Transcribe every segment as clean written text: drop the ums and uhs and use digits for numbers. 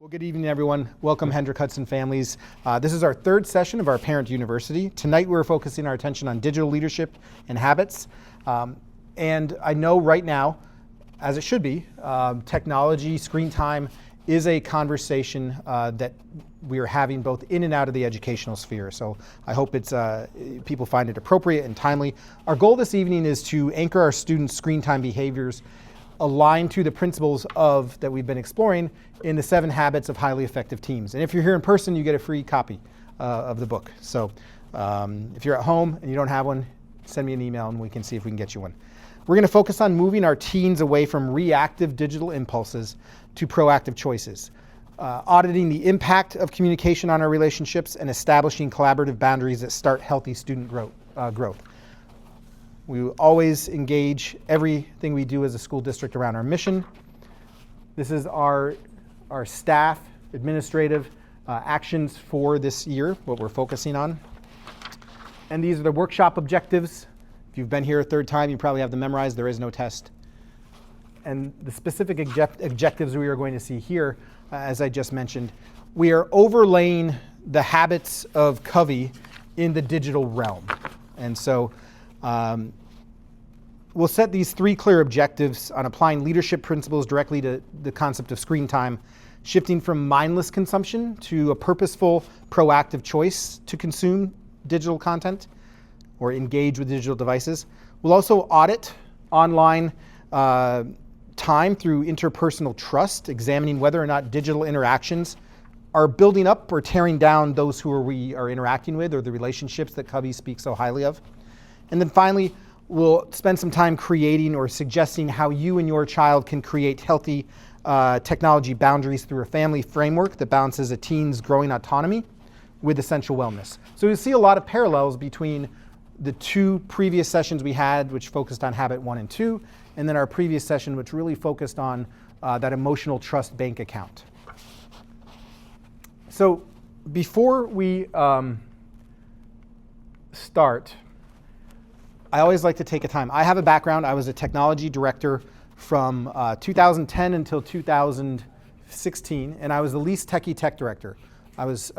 Well, good evening, everyone. Welcome, Hendrick Hudson families. This is our third session of our Parent University. Tonight, we're focusing our attention on digital leadership and habits. And I know right now, as it should be, technology, screen time is a conversation that we are having both in and out of the educational sphere. So I hope people find it appropriate and timely. Our goal this evening is to anchor our students' screen time behaviors aligned to the principles that we've been exploring in the 7 Habits of Highly Effective Teams. And if you're here in person, you get a free copy of the book. So if you're at home and you don't have one, send me an email and we can see if we can get you one. We're going to focus on moving our teens away from reactive digital impulses to proactive choices, auditing the impact of communication on our relationships, and establishing collaborative boundaries that start healthy student growth. We will always engage everything we do as a school district around our mission. This is our staff administrative actions for this year, what we're focusing on. And these are the workshop objectives. If you've been here a third time, you probably have them memorized. There is no test. And the specific objectives we are going to see here, as I just mentioned, we are overlaying the habits of Covey in the digital realm. And so we'll set these 3 clear objectives on applying leadership principles directly to the concept of screen time, shifting from mindless consumption to a purposeful, proactive choice to consume digital content or engage with digital devices. We'll also audit online time through interpersonal trust, examining whether or not digital interactions are building up or tearing down those we are interacting with or the relationships that Covey speaks so highly of. And then finally, we'll spend some time creating or suggesting how you and your child can create healthy technology boundaries through a family framework that balances a teen's growing autonomy with essential wellness. So you'll see a lot of parallels between the 2 previous sessions we had, which focused on habit 1 and 2, and then our previous session, which really focused on that emotional trust bank account. So before we start, I always like to take a time. I have a background. I was a technology director from 2010 until 2016, and I was the least techie tech director. I was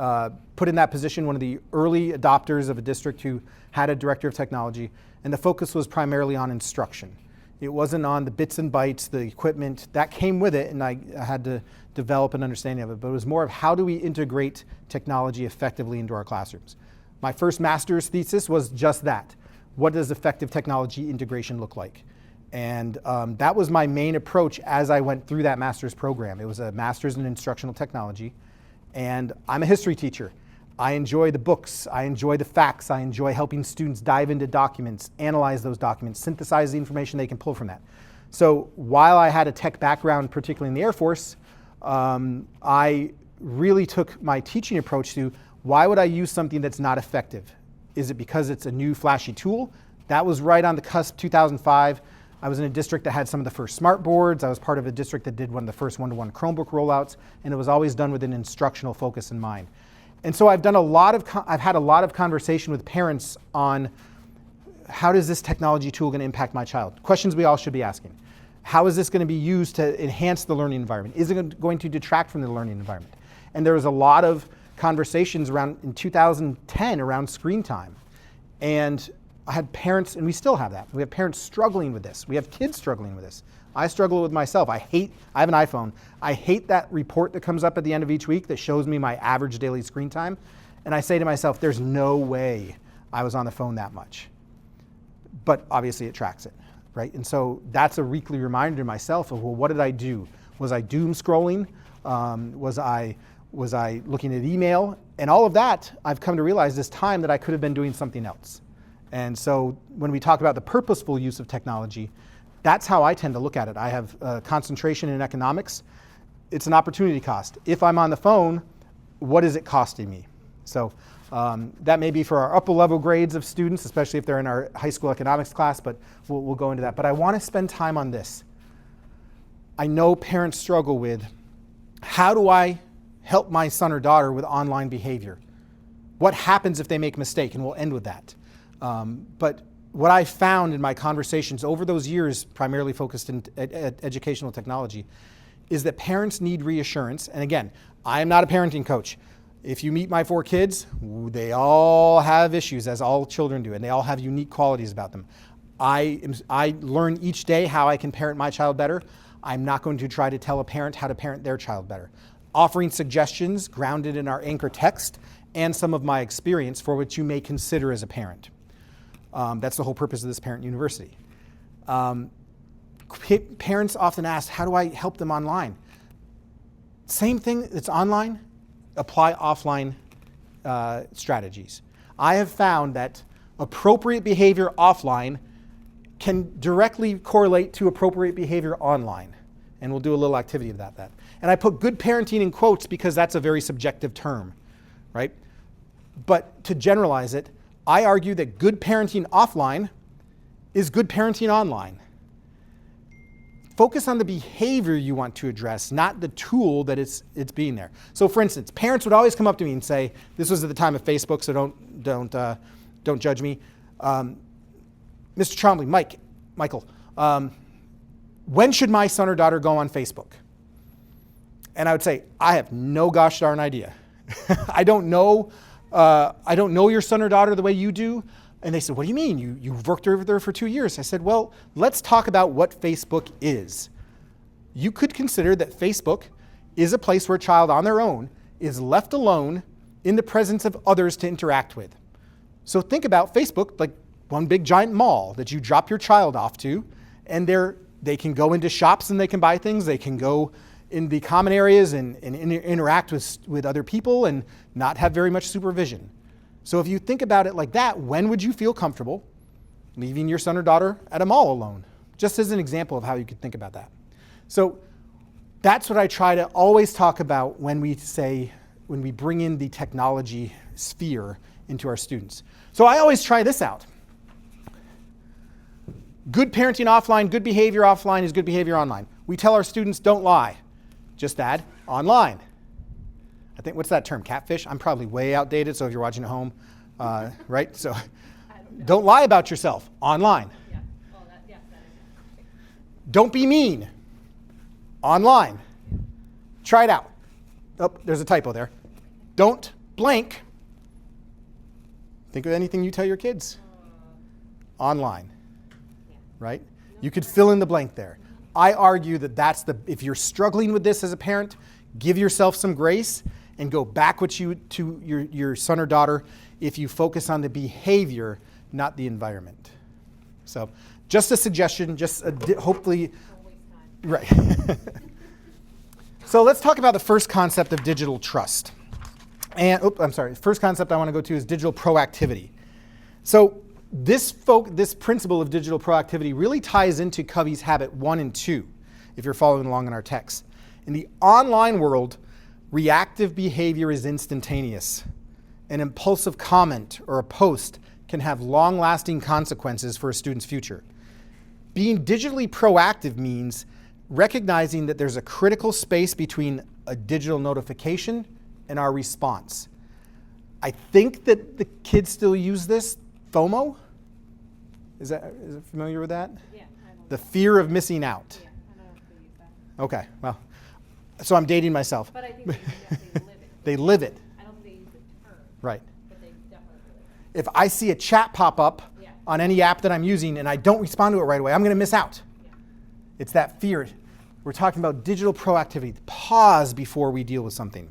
put in that position, one of the early adopters of a district who had a director of technology, and the focus was primarily on instruction. It wasn't on the bits and bytes, the equipment. That came with it, and I had to develop an understanding of it, but it was more of how do we integrate technology effectively into our classrooms. My first master's thesis was just that. What does effective technology integration look like? And that was my main approach as I went through that master's program. It was a master's in instructional technology. And I'm a history teacher. I enjoy the books. I enjoy the facts. I enjoy helping students dive into documents, analyze those documents, synthesize the information they can pull from that. So while I had a tech background, particularly in the Air Force, I really took my teaching approach to why would I use something that's not effective? Is it because it's a new flashy tool? That was right on the cusp, 2005. I was in a district that had some of the first smart boards. I was part of a district that did one of the first one-to-one Chromebook rollouts, and it was always done with an instructional focus in mind. And so I've had a lot of conversation with parents on how is this technology tool going to impact my child? Questions we all should be asking. How is this going to be used to enhance the learning environment? Is it going to detract from the learning environment? And there was a lot of conversations around in 2010 around screen time. And I had parents, and we still have that. We have parents struggling with this. We have kids struggling with this. I struggle with myself. I have an iPhone. I hate that report that comes up at the end of each week that shows me my average daily screen time. And I say to myself, there's no way I was on the phone that much. But obviously it tracks it, right? And so that's a weekly reminder to myself of, well, what did I do? Was I doom scrolling? Was I looking at email? And all of that, I've come to realize this time that I could have been doing something else. And so when we talk about the purposeful use of technology, that's how I tend to look at it. I have concentration in economics. It's an opportunity cost. If I'm on the phone, what is it costing me? So that may be for our upper level grades of students, especially if they're in our high school economics class, but we'll go into that. But I want to spend time on this. I know parents struggle with, how do I help my son or daughter with online behavior? What happens if they make a mistake? And we'll end with that. But what I found in my conversations over those years, primarily focused in educational technology, is that parents need reassurance. And again, I am not a parenting coach. If you meet my 4 kids, they all have issues, as all children do, and they all have unique qualities about them. I learn each day how I can parent my child better. I'm not going to try to tell a parent how to parent their child better. Offering suggestions grounded in our anchor text and some of my experience for what you may consider as a parent. That's the whole purpose of this Parent University. Parents often ask, how do I help them online? Same thing that's online, apply offline strategies. I have found that appropriate behavior offline can directly correlate to appropriate behavior online. And we'll do a little activity about that. And I put good parenting in quotes because that's a very subjective term, right? But to generalize it, I argue that good parenting offline is good parenting online. Focus on the behavior you want to address, not the tool that it's being there. So for instance, parents would always come up to me and say, this was at the time of Facebook, so don't judge me. Mr. Trombley, Michael, when should my son or daughter go on Facebook? And I would say, I have no gosh darn idea. I don't know your son or daughter the way you do. And they said, what do you mean? You've worked over there for 2 years. I said, well, let's talk about what Facebook is. You could consider that Facebook is a place where a child on their own is left alone in the presence of others to interact with. So think about Facebook like one big giant mall that you drop your child off to, and they can go into shops and they can buy things. They can go in the common areas and interact with other people and not have very much supervision. So if you think about it like that, when would you feel comfortable leaving your son or daughter at a mall alone? Just as an example of how you could think about that. So that's what I try to always talk about when we bring in the technology sphere into our students. So I always try this out. Good parenting offline, good behavior offline is good behavior online. We tell our students, don't lie. Just add online. I think, what's that term, catfish? I'm probably way outdated, so if you're watching at home, right? So don't lie about yourself online. Yeah. Well, that is. Don't be mean online. Try it out. Oh, there's a typo there. Don't blank. Think of anything you tell your kids. Online, right? You could fill in the blank there. I argue that if you're struggling with this as a parent, give yourself some grace and go back to your son or daughter if you focus on the behavior, not the environment. So just a suggestion, hopefully, right. So let's talk about the first concept of digital trust. And, first concept I want to go to is digital proactivity. So this principle of digital proactivity really ties into Covey's habit 1 and 2, if you're following along in our text. In the online world, reactive behavior is instantaneous. An impulsive comment or a post can have long-lasting consequences for a student's future. Being digitally proactive means recognizing that there's a critical space between a digital notification and our response. I think that the kids still use this, FOMO. Is it familiar with that? Yeah. The fear of missing out. Yeah, I don't know if they use that. Okay, well, so I'm dating myself. But I think they live it. They live it. I don't think they use the term. Right. But they definitely live it. If I see a chat pop up on any app that I'm using and I don't respond to it right away, I'm going to miss out. Yeah. It's that fear. We're talking about digital proactivity. Pause before we deal with something.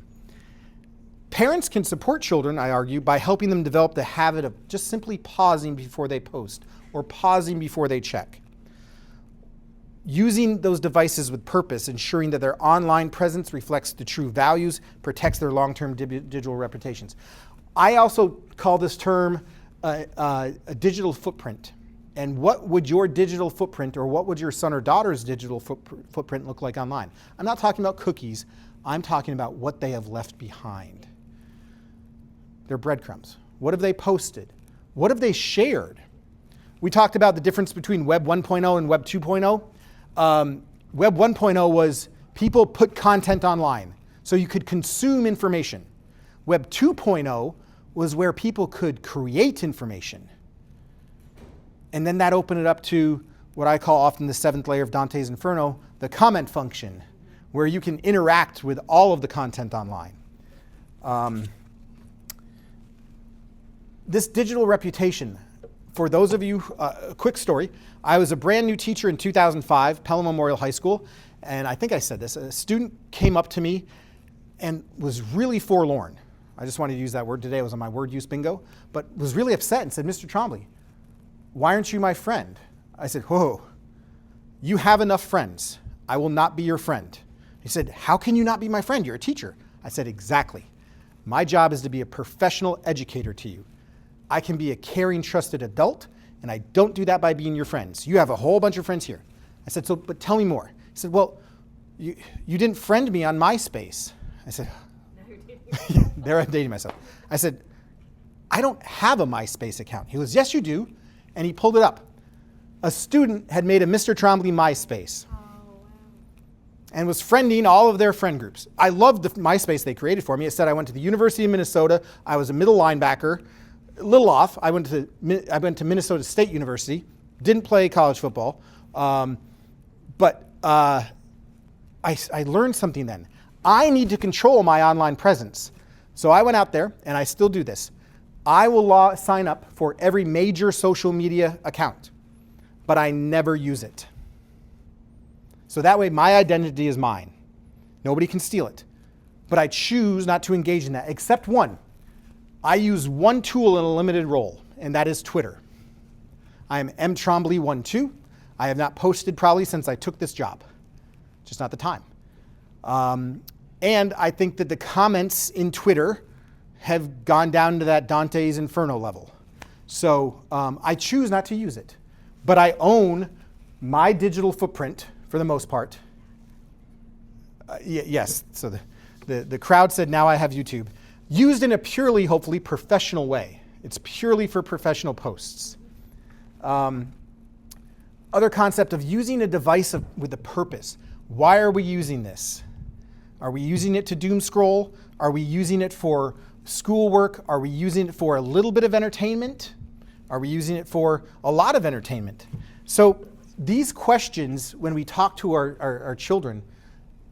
Parents can support children, I argue, by helping them develop the habit of just simply pausing before they post or pausing before they check. Using those devices with purpose, ensuring that their online presence reflects the true values, protects their long-term digital reputations. I also call this term a digital footprint. And what would your digital footprint or what would your son or daughter's digital footprint look like online? I'm not talking about cookies. I'm talking about what they have left behind. Their breadcrumbs. What have they posted? What have they shared? We talked about the difference between Web 1.0 and Web 2.0. Web 1.0 was people put content online so you could consume information. Web 2.0 was where people could create information. And then that opened it up to what I call often the seventh layer of Dante's Inferno, the comment function, where you can interact with all of the content online. This digital reputation, for those of you, a quick story. I was a brand new teacher in 2005, Pelham Memorial High School, and I think I said this. A student came up to me and was really forlorn. I just wanted to use that word today. It was on my word use bingo, but was really upset and said, "Mr. Trombley, why aren't you my friend?" I said, "Whoa, you have enough friends. I will not be your friend." He said, "How can you not be my friend? You're a teacher." I said, "Exactly. My job is to be a professional educator to you. I can be a caring, trusted adult, and I don't do that by being your friends. You have a whole bunch of friends here." I said, "So, but tell me more." He said, "Well, you didn't friend me on MySpace." I said, there I'm dating myself. I said, "I don't have a MySpace account." He goes, "Yes, you do." And he pulled it up. A student had made a Mr. Trombley MySpace and was friending all of their friend groups. I loved the MySpace they created for me. It said I went to the University of Minnesota. I was a middle linebacker. A little off. I went to Minnesota State University. Didn't play college football. But I learned something then. I need to control my online presence. So I went out there, and I still do this. I will sign up for every major social media account, but I never use it. So that way my identity is mine. Nobody can steal it. But I choose not to engage in that, except one. I use one tool in a limited role, and that is Twitter. I am mtrombley12. I have not posted probably since I took this job. Just not the time. And I think that the comments in Twitter have gone down to that Dante's Inferno level. So I choose not to use it. But I own my digital footprint for the most part. Yes, so the crowd said, now I have YouTube. Used in a purely, hopefully, professional way. It's purely for professional posts. Other concept of using a device with a purpose. Why are we using this? Are we using it to doom scroll? Are we using it for schoolwork? Are we using it for a little bit of entertainment? Are we using it for a lot of entertainment? So these questions, when we talk to our children,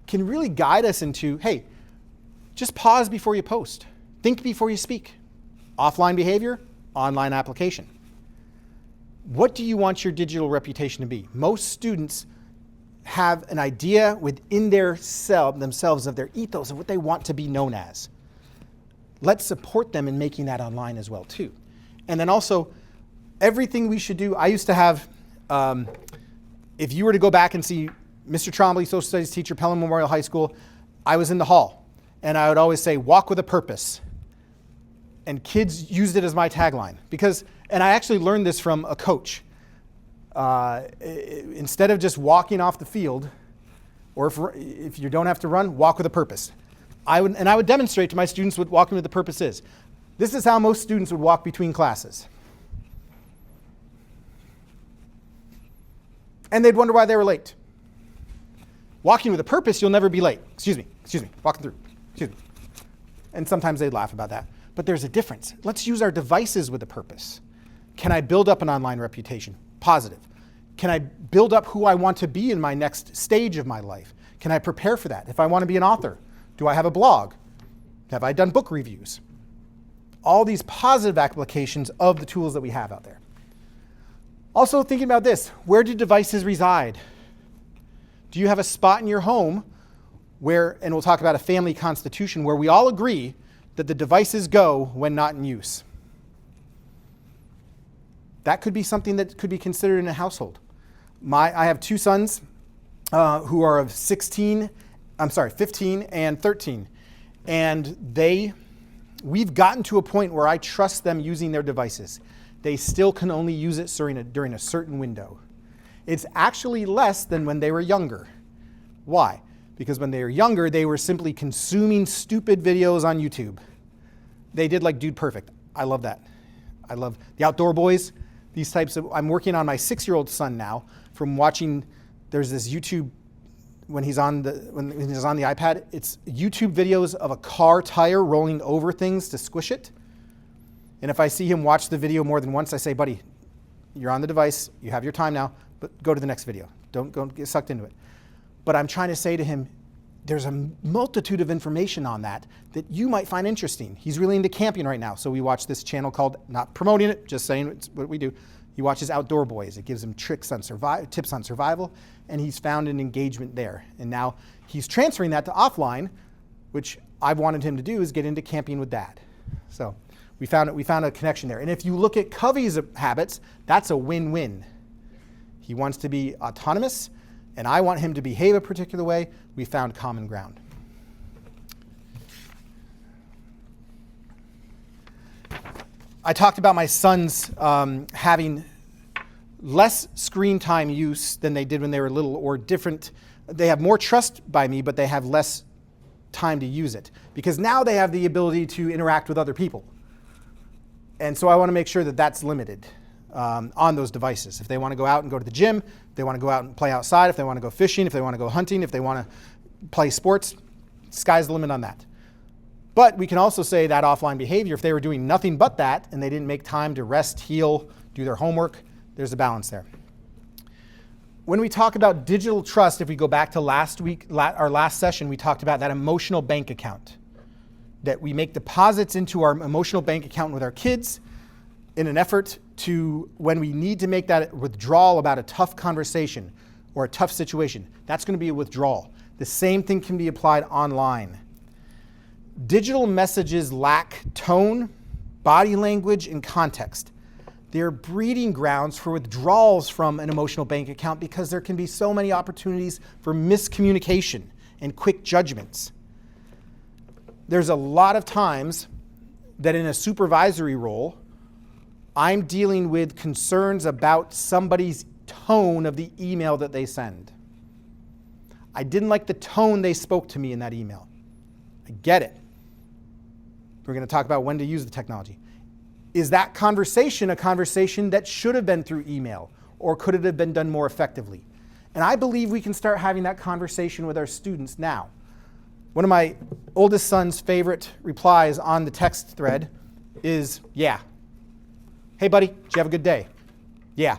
can really guide us into, hey, just pause before you post. Think before you speak. Offline behavior, online application. What do you want your digital reputation to be? Most students have an idea within themselves of their ethos of what they want to be known as. Let's support them in making that online as well too. And then also, everything we should do, I used to have, if you were to go back and see Mr. Trombley, social studies teacher, Pelham Memorial High School, I was in the hall. And I would always say, walk with a purpose. And kids used it as my tagline. And I actually learned this from a coach. Instead of just walking off the field, or if you don't have to run, walk with a purpose. I would demonstrate to my students what walking with a purpose is. This is how most students would walk between classes. And they'd wonder why they were late. Walking with a purpose, you'll never be late. Excuse me, walking through. Excuse me. And sometimes they'd laugh about that. But there's a difference. Let's use our devices with a purpose. Can I build up an online reputation? Positive. Can I build up who I want to be in my next stage of my life? Can I prepare for that? If I want to be an author, do I have a blog? Have I done book reviews? All these positive applications of the tools that we have out there. Also thinking about this, where do devices reside? Do you have a spot in your home where, and we'll talk about a family constitution, where we all agree that the devices go when not in use? That could be something that could be considered in a household. I have two sons who are of 15 and 13. And we've gotten to a point where I trust them using their devices. They still can only use it during a certain window. It's actually less than when they were younger. Why? Because when they were younger, they were simply consuming stupid videos on YouTube. They did like Dude Perfect. I love that. I love the Outdoor Boys. These types of, I'm working on my 6-year-old son now from watching, there's this YouTube, when he's on the iPad, it's YouTube videos of a car tire rolling over things to squish it. And if I see him watch the video more than once, I say, buddy, you're on the device, you have your time now, but go to the next video. Don't get sucked into it. But I'm trying to say to him, there's a multitude of information on that you might find interesting. He's really into camping right now, so we watch this channel called, not promoting it, just saying it's what we do. He watches Outdoor Boys. It gives him tips on survival, and he's found an engagement there. And now he's transferring that to offline, which I've wanted him to do, is get into camping with Dad. So we found a connection there. And if you look at Covey's habits, that's a win-win. He wants to be autonomous, and I want him to behave a particular way. We found common ground. I talked about my sons having less screen time use than they did when they were little, or different. They have more trust by me, but they have less time to use it, because now they have the ability to interact with other people. And so I want to make sure that that's limited on those devices. If they want to go out and go to the gym, if they want to go out and play outside, if they want to go fishing, if they want to go hunting, if they want to play sports, sky's the limit on that. But we can also say that offline behavior, if they were doing nothing but that and they didn't make time to rest, heal, do their homework, there's a balance there. When we talk about digital trust, if we go back to last week, our last session, we talked about that emotional bank account. That we make deposits into our emotional bank account with our kids in an effort to, when we need to make that withdrawal about a tough conversation or a tough situation, that's going to be a withdrawal. The same thing can be applied online. Digital messages lack tone, body language, and context. They're breeding grounds for withdrawals from an emotional bank account because there can be so many opportunities for miscommunication and quick judgments. There's a lot of times that in a supervisory role, I'm dealing with concerns about somebody's tone of the email that they send. I didn't like the tone they spoke to me in that email. I get it. We're going to talk about when to use the technology. Is that conversation a conversation that should have been through email, or could it have been done more effectively? And I believe we can start having that conversation with our students now. One of my oldest son's favorite replies on the text thread is, yeah. Hey buddy, did you have a good day? Yeah.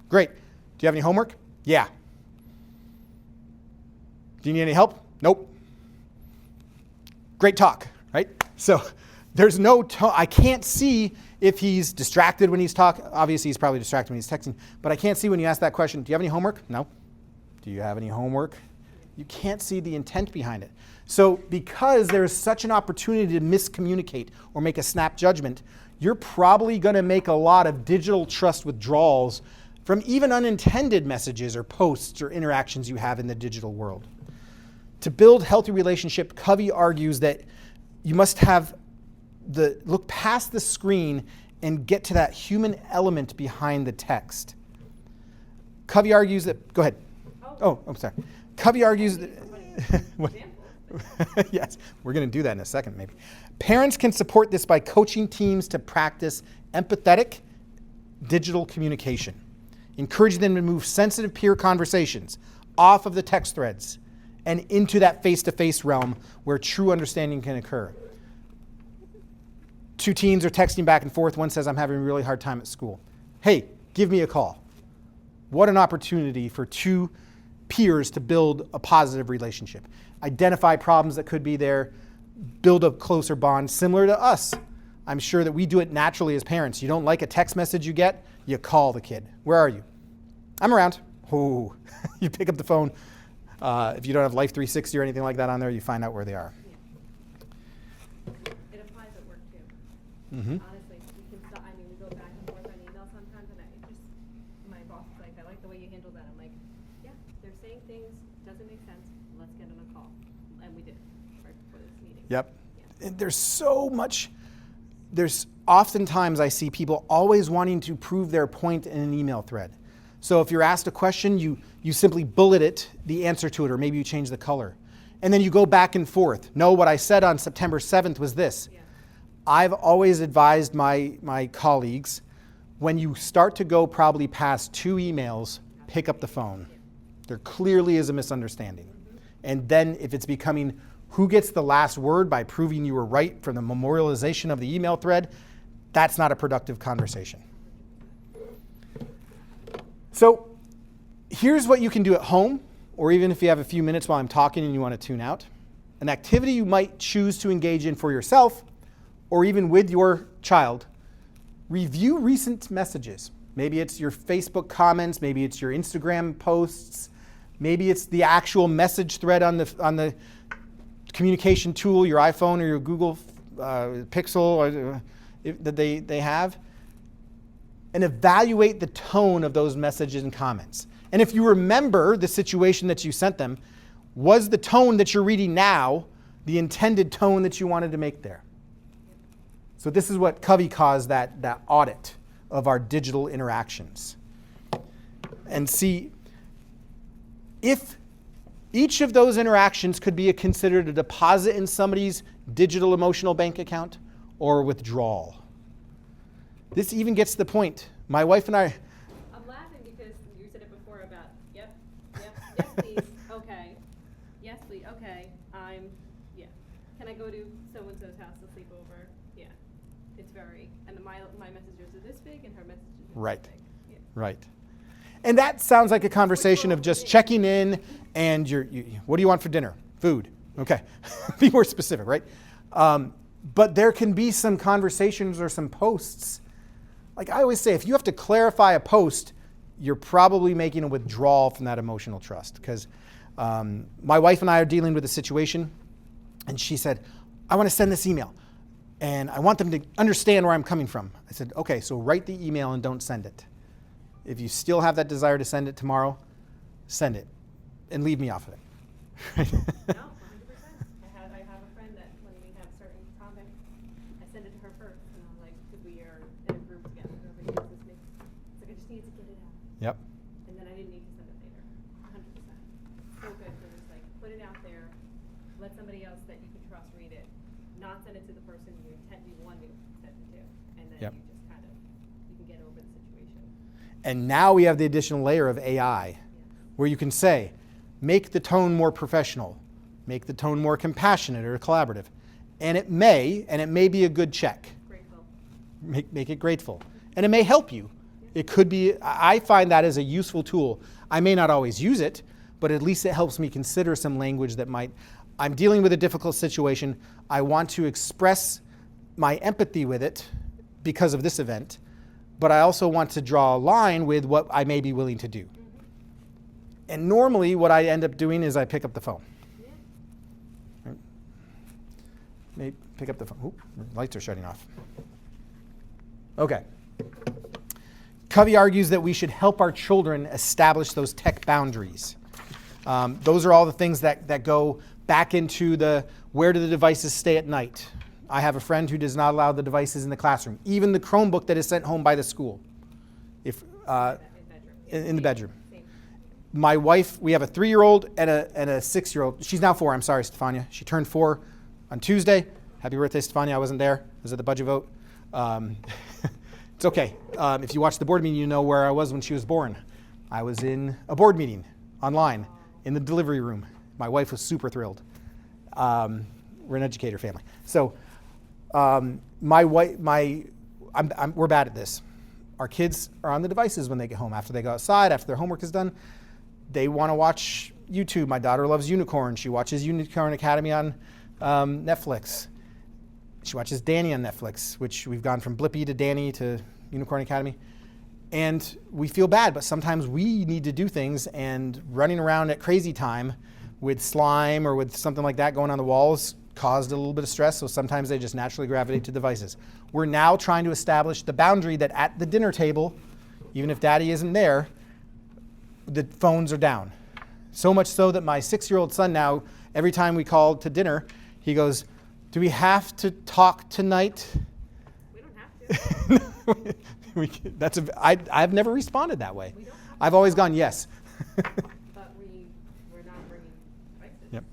Great. Do you have any homework? Yeah. Do you need any help? Nope. Great talk, right? So there's no tone. I can't see if he's distracted when he's talking. Obviously, he's probably distracted when he's texting. But I can't see when you ask that question, do you have any homework? No. Do you have any homework? You can't see the intent behind it. So because there's such an opportunity to miscommunicate or make a snap judgment, you're probably going to make a lot of digital trust withdrawals from even unintended messages or posts or interactions you have in the digital world. To build healthy relationship, Covey argues that you must have look past the screen and get to that human element behind the text. Covey argues that, go ahead. Oh, I'm sorry. Covey argues that, yes, we're going to do that in a second maybe. Parents can support this by coaching teams to practice empathetic digital communication, encouraging them to move sensitive peer conversations off of the text threads and into that face-to-face realm where true understanding can occur. Two teens are texting back and forth. One says, I'm having a really hard time at school. Hey, give me a call. What an opportunity for two peers to build a positive relationship. Identify problems that could be there, build a closer bond similar to us. I'm sure that we do it naturally as parents. You don't like a text message you get, you call the kid. Where are you? I'm around. Oh, you pick up the phone. If you don't have Life 360 or anything like that on there, you find out where they are. It applies at work too. Mm-hmm. Honestly, we can stop, we go back and forth on email sometimes, and my boss is like, I like the way you handle that. I'm like, yeah, they're saying things, doesn't make sense, let's get on a call. And we did, right before this meeting. Yep. Yeah. And there's so much, there's oftentimes I see people always wanting to prove their point in an email thread. So if you're asked a question, you simply bullet it, the answer to it, or maybe you change the color. And then you go back and forth. No, what I said on September 7th was this. Yeah. I've always advised my colleagues, when you start to go probably past 2 emails, pick up the phone. Yeah. There clearly is a misunderstanding. Mm-hmm. And then if it's becoming who gets the last word by proving you were right from the memorialization of the email thread, that's not a productive conversation. So here's what you can do at home or even if you have a few minutes while I'm talking and you want to tune out, an activity you might choose to engage in for yourself or even with your child, review recent messages. Maybe it's your Facebook comments, maybe it's your Instagram posts, maybe it's the actual message thread on the communication tool, your iPhone or your Google Pixel that they have, and evaluate the tone of those messages and comments. And if you remember the situation that you sent them, was the tone that you're reading now the intended tone that you wanted to make there? So this is what Covey calls that audit of our digital interactions. And see, if each of those interactions could be considered a deposit in somebody's digital emotional bank account or a withdrawal. This even gets to the point. My wife and I... I'm laughing because you said it before about, yes, please, okay. Yes, please, okay, yeah. Can I go to so-and-so's house to sleep over? Yeah. It's very, and my messages are this big and her messages are Right. this big. Yeah. Right. And that sounds like a conversation of just checking in and what do you want for dinner? Food. Okay. Be more specific, right? But there can be some conversations or some posts. Like I always say, if you have to clarify a post, you're probably making a withdrawal from that emotional trust. Because my wife and I are dealing with a situation, and she said, I want to send this email, and I want them to understand where I'm coming from. I said, okay, so write the email and don't send it. If you still have that desire to send it tomorrow, send it, and leave me off of it. No, 100%. I have a friend that when we have certain topics, I send it to her first, and I'm like, because we are in a group together, everybody knows this makes, it's like I just need to get it out. Yep. And then I didn't need to send it later, 100%. So good to just like put it out there, let somebody else that you can trust read it, not send it to the person you want to send it to, and then Yep. you just kind of, you can get over the situation. And now we have the additional layer of AI, where you can say, make the tone more professional, make the tone more compassionate or collaborative. And it may be a good check. Grateful. Make it grateful. And it may help you. It could be, I find that as a useful tool. I may not always use it, but at least it helps me consider some language that I'm dealing with a difficult situation. I want to express my empathy with it because of this event, but I also want to draw a line with what I may be willing to do. And normally what I end up doing is I pick up the phone. Yeah. Right? Maybe pick up the phone. Oop, lights are shutting off. Okay. Covey argues that we should help our children establish those tech boundaries. Those are all the things that go back into where do the devices stay at night. I have a friend who does not allow the devices in the classroom, even the Chromebook that is sent home by the school, in the bedroom. My wife, we have a 3-year-old and a 6-year-old. She's now 4. I'm sorry, Stefania. She turned 4 on Tuesday. Happy birthday, Stefania. I wasn't there. I was at the budget vote. It's okay. If you watch the board meeting, you know where I was when she was born. I was in a board meeting online in the delivery room. My wife was super thrilled. We're an educator family. So we're bad at this. Our kids are on the devices when they get home. After they go outside, after their homework is done, they want to watch YouTube. My daughter loves Unicorn. She watches Unicorn Academy on Netflix. She watches Danny on Netflix, which we've gone from Blippi to Danny to Unicorn Academy. And we feel bad, but sometimes we need to do things, and running around at crazy time with slime or with something like that going on the walls caused a little bit of stress, so sometimes they just naturally gravitate to devices. We're now trying to establish the boundary that at the dinner table, even if daddy isn't there, the phones are down. So much so that my 6-year-old son now, every time we call to dinner, he goes, do we have to talk tonight? We don't have to. I've never responded that way. I've always gone yes. But we're not bringing devices. Yep.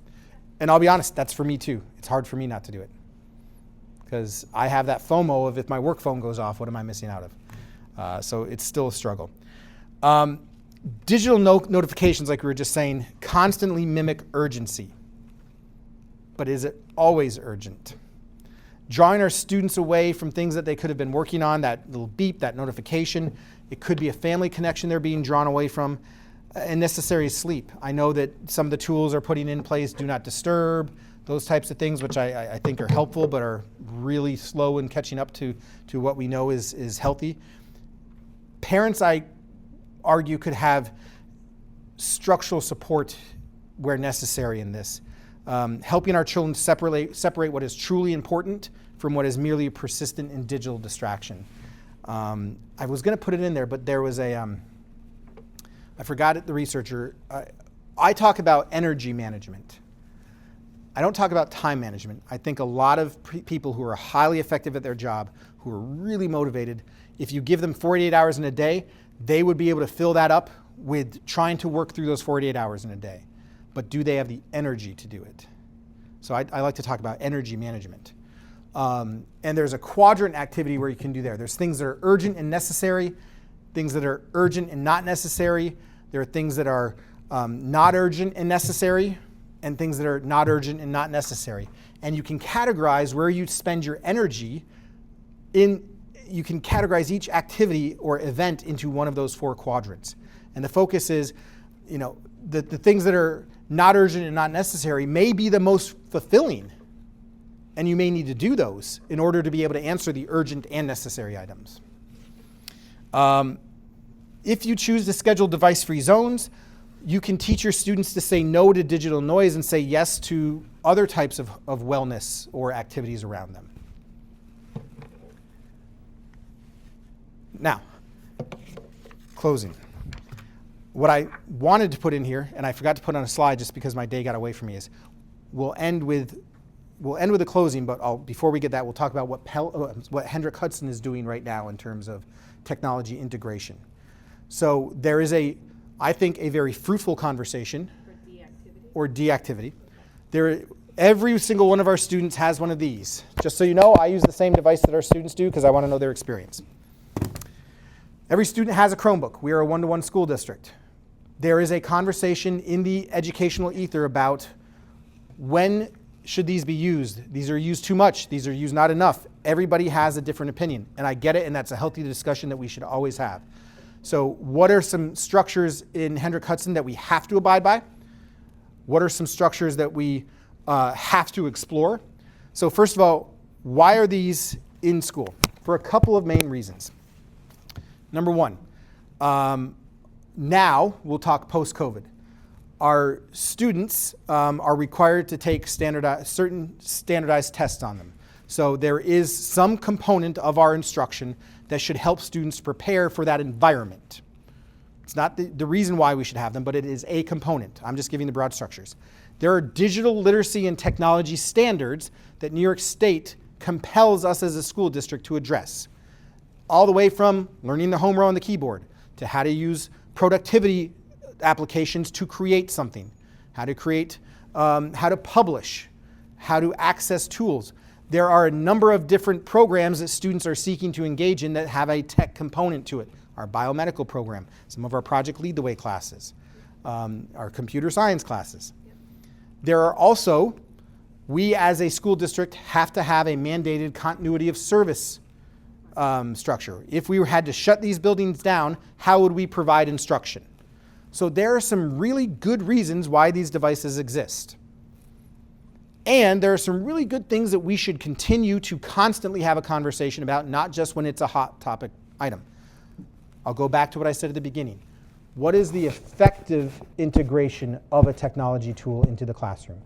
And I'll be honest, that's for me too. It's hard for me not to do it. Because I have that FOMO of if my work phone goes off, what am I missing out of? So it's still a struggle. Digital notifications, like we were just saying, constantly mimic urgency. But is it always urgent? Drawing our students away from things that they could have been working on, that little beep, that notification. It could be a family connection they're being drawn away from. and necessary sleep. I know that some of the tools are putting in place do not disturb, those types of things, which I think are helpful, but are really slow in catching up to what we know is healthy. Parents, I argue, could have structural support where necessary in this. Helping our children separate what is truly important from what is merely a persistent and digital distraction. I was going to put it in there, but there was I forgot it, the researcher. I talk about energy management. I don't talk about time management. I think a lot of people who are highly effective at their job, who are really motivated, if you give them 48 hours in a day, they would be able to fill that up with trying to work through those 48 hours in a day. But do they have the energy to do it? So I like to talk about energy management. And there's a quadrant activity where you can do there. There's things that are urgent and necessary, things that are urgent and not necessary. There are things that are not urgent and necessary, and things that are not urgent and not necessary. And you can categorize where you spend your energy you can categorize each activity or event into one of those 4 quadrants. And the focus is, the things that are not urgent and not necessary may be the most fulfilling. And you may need to do those in order to be able to answer the urgent and necessary items. If you choose to schedule device-free zones, you can teach your students to say no to digital noise and say yes to other types of wellness or activities around them. Now, closing. What I wanted to put in here, and I forgot to put on a slide just because my day got away from me, is we'll end with the closing, but before we get that, we'll talk about what Hendrick Hudson is doing right now in terms of technology integration. So there is I think, a very fruitful conversation or deactivity. Every single one of our students has one of these. Just so you know, I use the same device that our students do because I want to know their experience. Every student has a Chromebook. We are a one-to-one school district. There is a conversation in the educational ether about when should these be used. These are used too much. These are used not enough. Everybody has a different opinion, and I get it, and that's a healthy discussion that we should always have. So what are some structures in Hendrick Hudson that we have to abide by? What are some structures that we have to explore? So first of all, why are these in school? For a couple of main reasons. Number one, now we'll talk post-COVID. Our students are required to take certain standardized tests on them. So there is some component of our instruction that should help students prepare for that environment. It's not the reason why we should have them, but it is a component. I'm just giving the broad structures. There are digital literacy and technology standards that New York State compels us as a school district to address. All the way from learning the home row on the keyboard to how to use productivity applications to create something, how to publish, how to access tools. There are a number of different programs that students are seeking to engage in that have a tech component to it. Our biomedical program, some of our Project Lead the Way classes, our computer science classes. There are also, we as a school district have to have a mandated continuity of service structure. If we had to shut these buildings down, how would we provide instruction? So there are some really good reasons why these devices exist. And there are some really good things that we should continue to constantly have a conversation about, not just when it's a hot topic item. I'll go back to what I said at the beginning. What is the effective integration of a technology tool into the classroom?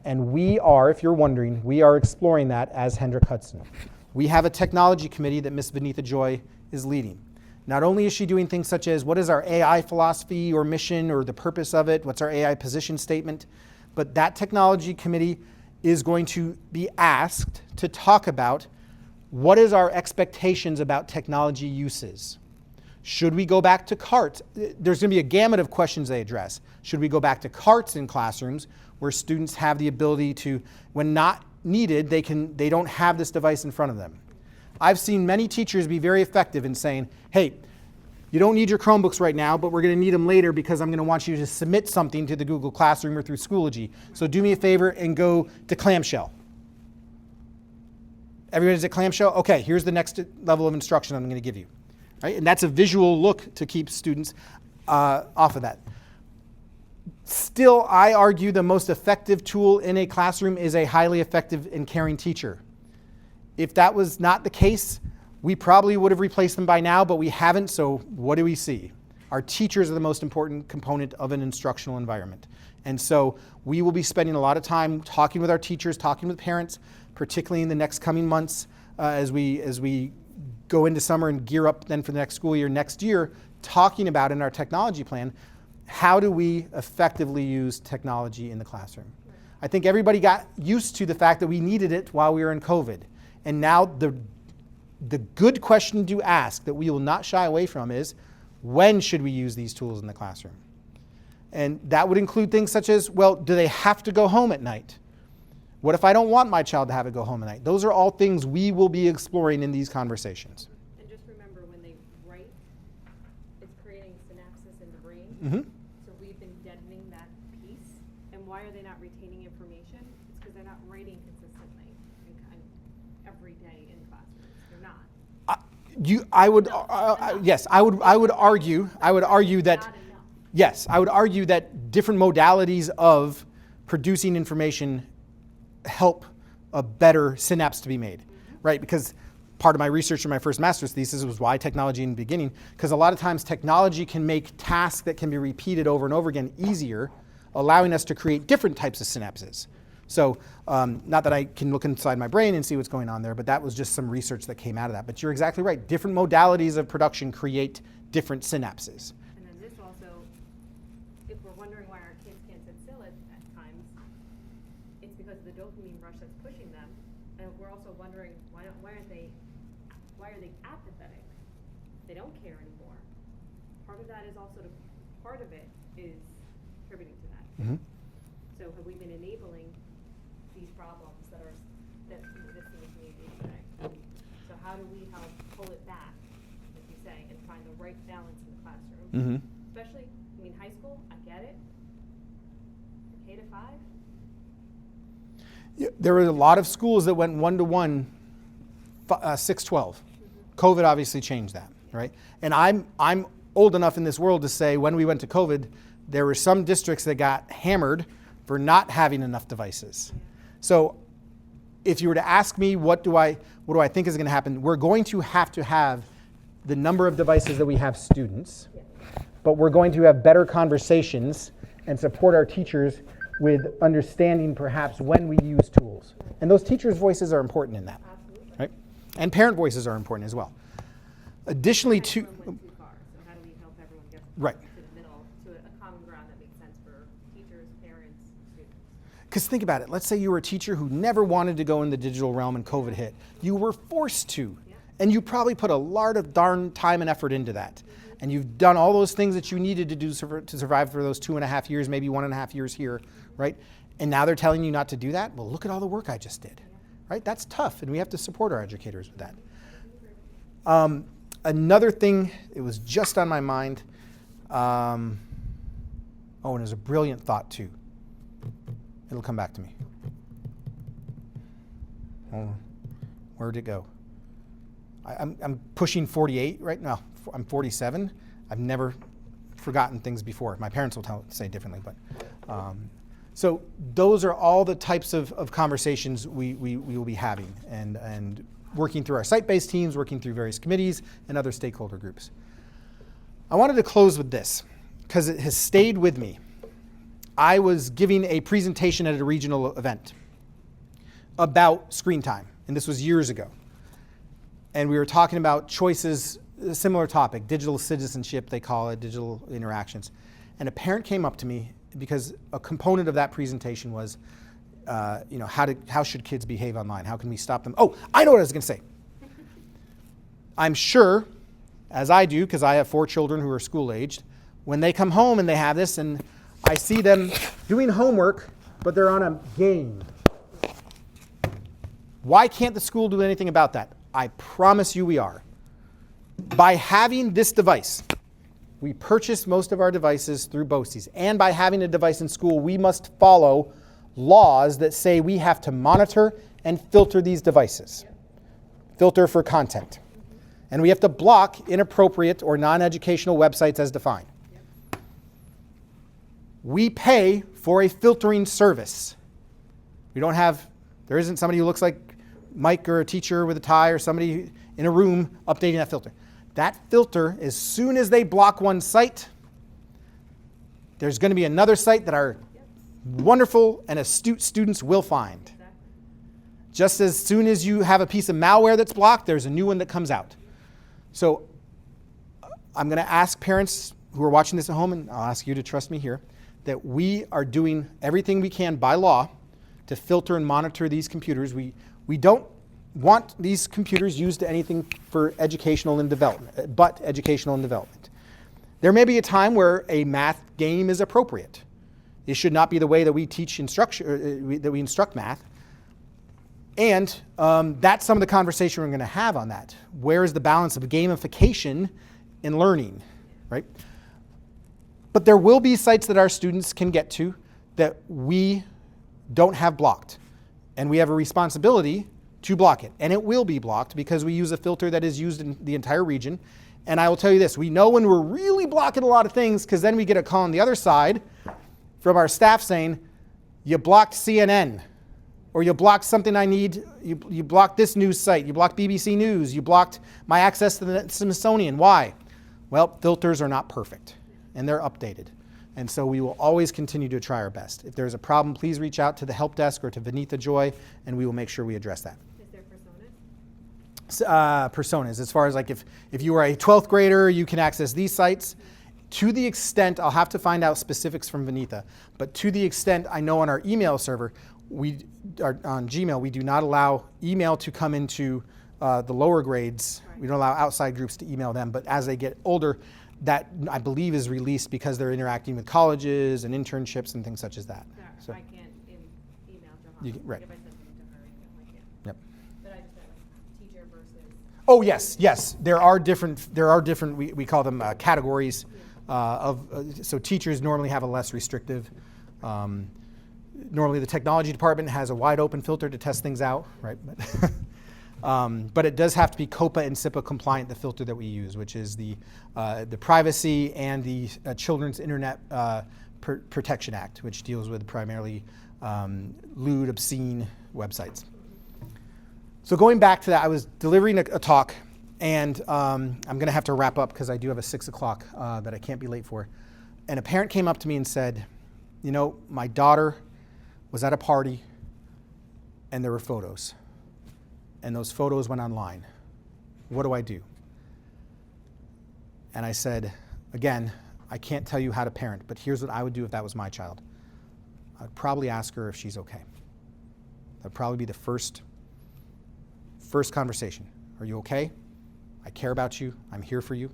And we are, if you're wondering, we are exploring that as Hendrick Hudson. We have a technology committee that Ms. Vanitha Joy is leading. Not only is she doing things such as what is our AI philosophy or mission or the purpose of it, what's our AI position statement, but that technology committee is going to be asked to talk about what is our expectations about technology uses. Should we go back to carts? There's going to be a gamut of questions they address. Should we go back to carts in classrooms where students have the ability to, when not needed, they don't have this device in front of them? I've seen many teachers be very effective in saying, hey, you don't need your Chromebooks right now, but we're going to need them later because I'm going to want you to submit something to the Google Classroom or through Schoology. So do me a favor and go to Clamshell. Everybody's at Clamshell? Okay, here's the next level of instruction I'm going to give you. Right? And that's a visual look to keep students off of that. Still, I argue the most effective tool in a classroom is a highly effective and caring teacher. If that was not the case, we probably would have replaced them by now, but we haven't, so what do we see? Our teachers are the most important component of an instructional environment. And so we will be spending a lot of time talking with our teachers, talking with parents, particularly in the next coming months as we go into summer and gear up then for the next school year next year, talking about in our technology plan, how do we effectively use technology in the classroom? I think everybody got used to the fact that we needed it while we were in COVID. And now the good question to ask that we will not shy away from is, when should we use these tools in the classroom? And that would include things such as, well, do they have to go home at night? What if I don't want my child to have to go home at night? Those are all things we will be exploring in these conversations. And just remember, when they write, it's creating synapses in the brain. Mm-hmm. So we've been deadening that piece. And why are they not retaining information? It's because they're not writing consistently and kind of every day in classrooms. They're not. I would argue that. Not enough. Yes, I would argue that different modalities of producing information help a better synapse to be made, right? Because part of my research in my first master's thesis was why technology in the beginning, because a lot of times technology can make tasks that can be repeated over and over again easier, allowing us to create different types of synapses. So not that I can look inside my brain and see what's going on there, but that was just some research that came out of that. But you're exactly right. Different modalities of production create different synapses. And then this also, if we're wondering why our kids can't sit still at times, it's because of the dopamine rush that's pushing them. And we're also wondering why are they apathetic? They don't care anymore. Part of that is also part of it is contributing to that. Mm-hmm. So have we been enabling these problems that exist in the community today? So how do we help pull it back, as you say, and find the right balance in the classroom? Mm-hmm. Especially, high school, I get it. K to 5. Yeah, there were a lot of schools that went 1-to-1, 6-12. Mm-hmm. COVID obviously changed that, right? And I'm old enough in this world to say when we went to COVID, there were some districts that got hammered for not having enough devices. Yeah. So if you were to ask me what do I think is going to happen, we're going to have the number of devices that we have students, yeah. But we're going to have better conversations and support our teachers with understanding perhaps when we use tools. And those teachers' voices are important in that. Absolutely. Right? And parent voices are important as well. Additionally, too far. So how do we help everyone get right. to the middle, to a common ground that makes sense for teachers, parents, students? Because think about it. Let's say you were a teacher who never wanted to go in the digital realm and COVID hit. You were forced to. Yeah. And you probably put a lot of darn time and effort into that. Mm-hmm. And you've done all those things that you needed to do to survive for those 2.5 years, maybe 1.5 years here, right? And now they're telling you not to do that? Well, look at all the work I just did, right? That's tough, and we have to support our educators with that. Another thing, it was just on my mind, and it was a brilliant thought too. It'll come back to me. Oh, where'd it go? I'm pushing 48 right now. I'm 47. I've never forgotten things before. My parents will say differently, but so those are all the types of conversations we will be having and working through our site-based teams, working through various committees and other stakeholder groups. I wanted to close with this because it has stayed with me. I was giving a presentation at a regional event about screen time, and this was years ago. And we were talking about choices, a similar topic, digital citizenship, they call it, digital interactions. And a parent came up to me because a component of that presentation was, how should kids behave online? How can we stop them? Oh, I know what I was going to say. I'm sure, as I do, because I have 4 children who are school-aged, when they come home and they have this, and I see them doing homework, but they're on a game. Why can't the school do anything about that? I promise you we are. By having this device, we purchase most of our devices through BOCES, and by having a device in school, we must follow laws that say we have to monitor and filter these devices. Filter for content. And we have to block inappropriate or non-educational websites as defined. We pay for a filtering service. There isn't somebody who looks like Mike or a teacher with a tie or somebody in a room updating that filter. That filter, as soon as they block one site, there's going to be another site that our wonderful and astute students will find. Exactly. Just as soon as you have a piece of malware that's blocked, there's a new one that comes out. So I'm going to ask parents who are watching this at home, and I'll ask you to trust me here, that we are doing everything we can by law to filter and monitor these computers. We don't want these computers used to anything for educational and development, but educational and development. There may be a time where a math game is appropriate. It should not be the way that we teach that we instruct math. And that's some of the conversation we're going to have on that. Where is the balance of gamification in learning, right? But there will be sites that our students can get to that we don't have blocked. And we have a responsibility to block it. And it will be blocked because we use a filter that is used in the entire region. And I will tell you this, we know when we're really blocking a lot of things because then we get a call on the other side from our staff saying, you blocked CNN, or you blocked something I need, you blocked this news site, you blocked BBC News, you blocked my access to the Smithsonian. Why? Well, filters are not perfect, and they're updated. And so we will always continue to try our best. If there's a problem, please reach out to the help desk or to Vanitha Joy, and we will make sure we address that. Is there personas? Personas, as far as like if you are a 12th grader, you can access these sites. To the extent, I'll have to find out specifics from Vanitha, but to the extent I know on our email server, on Gmail, we do not allow email to come into the lower grades. Right. We don't allow outside groups to email them, but as they get older, that I believe is released because they're interacting with colleges and internships and things such as that. So I can't email Johanna. Right. If I send something to her, I can't. Yep. But I just said like teacher versus. Oh yes. There are different. We call them categories. So teachers normally have a less restrictive. Normally the technology department has a wide open filter to test things out, right? But it does have to be COPA and SIPA compliant, the filter that we use, which is the Privacy and the Children's Internet Protection Act, which deals with primarily lewd, obscene websites. So going back to that, I was delivering a talk, and I'm going to have to wrap up because I do have a 6 o'clock that I can't be late for. And a parent came up to me and said, you know, my daughter was at a party and there were photos. And those photos went online. What do I do? And I said, again, I can't tell you how to parent, but here's what I would do if that was my child. I'd probably ask her if she's okay. That'd probably be the first conversation. Are you okay? I care about you. I'm here for you.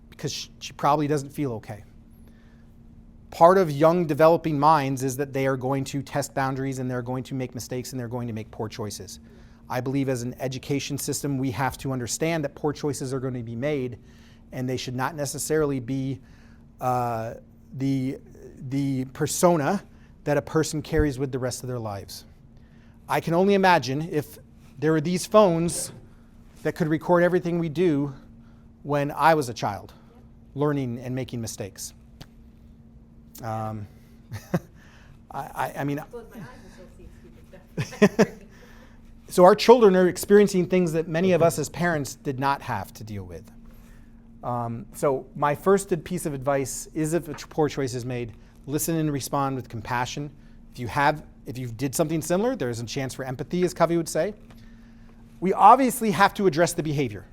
Because she probably doesn't feel okay. Part of young developing minds is that they are going to test boundaries and they're going to make mistakes and they're going to make poor choices. I believe as an education system, we have to understand that poor choices are going to be made and they should not necessarily be the persona that a person carries with the rest of their lives. I can only imagine if there were these phones that could record everything we do when I was a child, learning and making mistakes. I mean, Close my eyes and still see stupid stuff. so our children are experiencing things that many of us as parents did not have to deal with. So my first piece of advice is if a poor choice is made, listen and respond with compassion. If you did something similar, there's a chance for empathy, as Covey would say. We obviously have to address the behavior.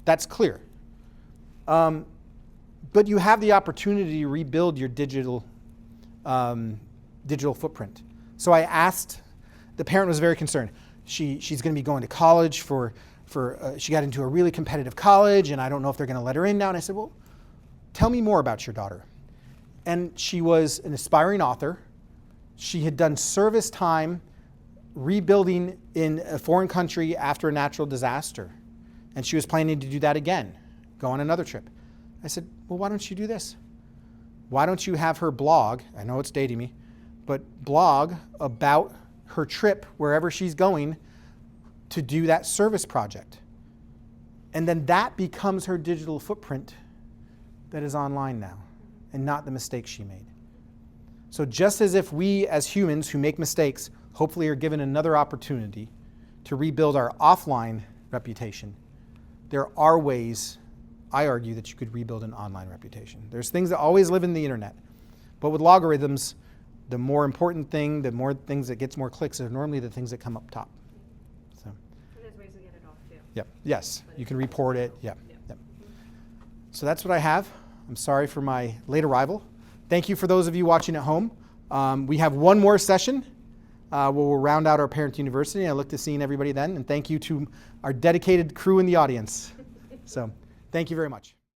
That's clear. But you have the opportunity to rebuild your digital footprint. So I asked, the parent was very concerned. She's going to be going to college she got into a really competitive college, and I don't know if they're going to let her in now. And I said, well, tell me more about your daughter. And she was an aspiring author. She had done service time rebuilding in a foreign country after a natural disaster. And she was planning to do that again, go on another trip. I said, well, why don't you do this? Why don't you have her blog, I know it's dating me, but blog about her trip wherever she's going to do that service project. And then that becomes her digital footprint that is online now. and not the mistakes she made. So just as if we as humans who make mistakes hopefully are given another opportunity to rebuild our offline reputation, there are ways, I argue, that you could rebuild an online reputation. There's things that always live in the internet. But with logarithms, the more important thing, the more things that gets more clicks are normally the things that come up top. So, And there's ways to get it off too. yep. Yes, you can report it. Yep. Yep. So that's what I have. I'm sorry for my late arrival. Thank you for those of you watching at home. We have one more session where we'll round out our Parent University. I look to seeing everybody then. And thank you to our dedicated crew in the audience. So thank you very much.